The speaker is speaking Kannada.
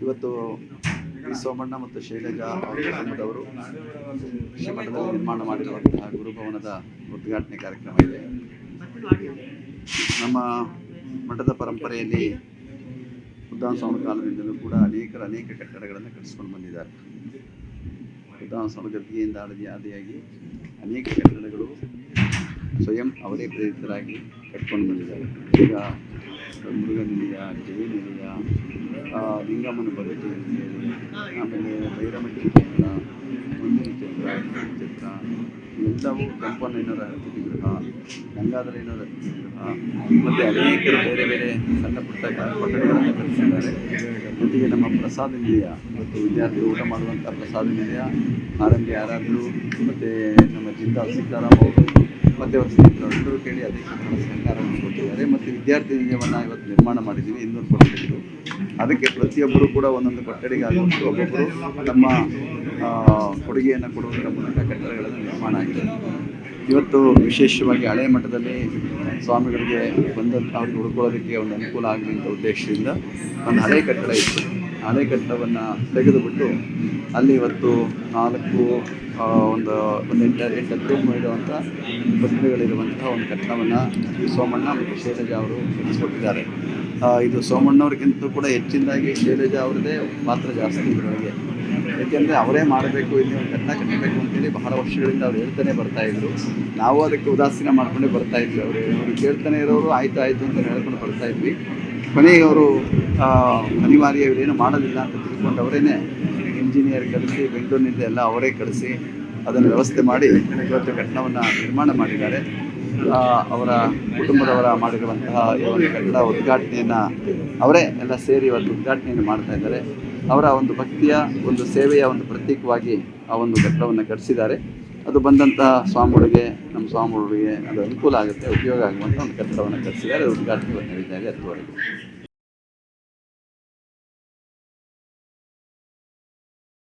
ಇವತ್ತು ಈ ಸೋಮಣ್ಣ ಮತ್ತು ಶೈಲಜಾ ಅವರ ಕುಟುಂಬದವರು ಶ್ರೀ ಮಠದಲ್ಲಿ ನಿರ್ಮಾಣ ಮಾಡಿರುವಂತಹ ಗುರುಭವನದ ಉದ್ಘಾಟನೆ ಕಾರ್ಯಕ್ರಮ ಇದೆ. ನಮ್ಮ ಮಠದ ಪರಂಪರೆಯಲ್ಲಿ ಉದ್ದಾನ ಸ್ವಾಮಿ ಕಾಲದಿಂದಲೂ ಕೂಡ ಅನೇಕ ಕಟ್ಟಡಗಳನ್ನು ಕಟ್ಟಿಸ್ಕೊಂಡು ಬಂದಿದ್ದಾರೆ. ಉದ್ದಾನ ಸ್ವಾಮಿ ಗದ್ದಿಗೆಯಿಂದ ಆದಿಯಾಗಿ ಅನೇಕ ಕಟ್ಟಡಗಳು ಸ್ವಯಂ ಅವರೇ ಪ್ರೇರಿತರಾಗಿ ಕಟ್ಕೊಂಡು ಬಂದಿದ್ದಾರೆ. ಈಗ ಮೃಗನಿಲಯ, ಜಯನಿಲಯ, ಲಿಂಗಮ್ಮನ ಬದುಕು ಅಂತೇಳಿ, ಆಮೇಲೆ ಭೈರಮಠಿ ಕ್ಷೇತ್ರ, ಮುಂದಿನ ಚಿತ್ರ ಇವೆಲ್ಲವೂ ಕೆಂಪಣ್ಣನವರ ಅತಿಥಿಗೃಹ, ಗಂಗಾಧರಯ್ಯನವರ ಅತಿಥಿಗೃಹ ಮತ್ತು ಅನೇಕರು ಬೇರೆ ಬೇರೆ ಸಣ್ಣ ಪುಟ್ಟ ಕೊಠಡಿಗಳನ್ನು ಕಟ್ಟಿಸಿದ್ದಾರೆ. ಜೊತೆಗೆ ನಮ್ಮ ಪ್ರಸಾದ ನಿಲಯ, ಮತ್ತು ವಿದ್ಯಾರ್ಥಿಗಳು ಊಟ ಮಾಡುವಂಥ ಪ್ರಸಾದ ನಿಲಯ, ಆರಂಭಿ ಯಾರಾದರೂ ಮತ್ತು ನಮ್ಮ ಜಿಂದಾಲ್ ಸೀತಾರಾಮ್ ಅವರು ಮತ್ತು ಅವರ ಸ್ನೇಹಿತರು ಕೇಳಿ ಅದಕ್ಕೆ ಬಹಳ ಸಹಕಾರವನ್ನು ಕೊಟ್ಟಿದ್ದಾರೆ. ಮತ್ತು ವಿದ್ಯಾರ್ಥಿ ನಿಲಯವನ್ನು ಇವತ್ತು ನಿರ್ಮಾಣ ಮಾಡಿದ್ದೀವಿ, 200 ಕೊಠಡಿಗಳು. ಅದಕ್ಕೆ ಪ್ರತಿಯೊಬ್ಬರು ಕೂಡ ಒಂದೊಂದು ಕೊಠಡಿಗಾಗುವಂತೆ ಒಬ್ಬೊಬ್ಬರು ನಮ್ಮ ಕೊಡುಗೆಯನ್ನು ಕೊಡುವುದರ ಮೂಲಕ ಕಟ್ಟಡಗಳನ್ನು ನಿರ್ಮಾಣ ಆಗಿದೆ. ಇವತ್ತು ವಿಶೇಷವಾಗಿ ಹಳೆಯ ಮಠದಲ್ಲಿ ಸ್ವಾಮಿಗಳಿಗೆ ಅವ್ರಿಗೆ ಉಳ್ಕೊಳ್ಳೋದಕ್ಕೆ ಒಂದು ಅನುಕೂಲ ಆಗಲಿ ಅಂತ ಉದ್ದೇಶದಿಂದ ಒಂದು ಹಳೆಯ ಕಟ್ಟಡ ಇತ್ತು. ಹಳೆಯ ಕಟ್ಟಡವನ್ನು ತೆಗೆದುಬಿಟ್ಟು ಅಲ್ಲಿ ಇವತ್ತು 8 ರೂಮ್ ಇರುವಂಥ ಕೊಠಡಿಗಳಿರುವಂತಹ ಒಂದು ಕಟ್ಟಡವನ್ನು ಸೋಮಣ್ಣ ಮತ್ತು ಶೈಲಜಾ ಅವರು ಕಟ್ಟಿಸ್ಕೊಟ್ಟಿದ್ದಾರೆ. ಇದು ಸೋಮಣ್ಣವ್ರಿಗಿಂತ ಕೂಡ ಹೆಚ್ಚಿನದಾಗಿ ಶೈಲಜಾ ಅವರದೇ ಪಾತ್ರ ಜಾಸ್ತಿ ಇದರೊಳಗೆ. ಏಕೆಂದರೆ ಅವರೇ ಮಾಡಬೇಕು, ಇಲ್ಲಿ ಒಂದು ಕಟ್ಟಡ ಕಟ್ಟಬೇಕು ಅಂತೇಳಿ ಬಹಳ ವರ್ಷಗಳಿಂದ ಅವ್ರು ಹೇಳ್ತಾನೆ ಬರ್ತಾಯಿದ್ರು. ನಾವು ಅದಕ್ಕೆ ಉದಾಸೀನ ಮಾಡ್ಕೊಂಡೇ ಬರ್ತಾಯಿದ್ವಿ. ಅವರು ಕೇಳ್ತಾನೆ ಇರೋರು ಆಯಿತು ಅಂತ ಹೇಳ್ಕೊಂಡು ಬರ್ತಾಯಿದ್ವಿ. ಕೊನೆಗೆ ಅವರು ಅನಿವಾರ್ಯ ಇವರೇನು ಮಾಡೋದಿಲ್ಲ ಅಂತ ತಿಳ್ಕೊಂಡು ಅವರೇನೆ ಇಂಜಿನಿಯರ್ ಕಳಿಸಿ, ಬೆಂಗಳೂರಿನಿಂದ ಎಲ್ಲ ಅವರೇ ಕಳಿಸಿ ಅದನ್ನು ವ್ಯವಸ್ಥೆ ಮಾಡಿ ಇವತ್ತು ಕಟ್ಟಡವನ್ನು ನಿರ್ಮಾಣ ಮಾಡಿದ್ದಾರೆ. ಅವರ ಕುಟುಂಬದವರ ಮಾಡಿರುವಂತಹ ಈ ಒಂದು ಕಟ್ಟಡ ಉದ್ಘಾಟನೆಯನ್ನು ಅವರೇ ಎಲ್ಲ ಸೇರಿ ಇವತ್ತು ಉದ್ಘಾಟನೆಯನ್ನು ಮಾಡ್ತಾ ಇದ್ದಾರೆ. ಅವರ ಒಂದು ಭಕ್ತಿಯ ಒಂದು ಸೇವೆಯ ಒಂದು ಪ್ರತೀಕವಾಗಿ ಆ ಒಂದು ಕಟ್ಟಡವನ್ನು ಕಟ್ಟಿಸಿದ್ದಾರೆ. ಅದು ಬಂದಂತಹ ಸ್ವಾಮಿಗಳಿಗೆ, ನಮ್ಮ ಸ್ವಾಮಿಗಳಿಗೆ ಅದು ಅನುಕೂಲ ಆಗುತ್ತೆ, ಉಪಯೋಗ ಆಗುವಂಥ ಒಂದು ಕಟ್ಟಡವನ್ನು ಕಟ್ಟಿಸಿದ್ದಾರೆ. ಉದ್ಘಾಟನೆ ನಡೀತಾ ಇದೆ 10 ಗಂಟೆಗೆ.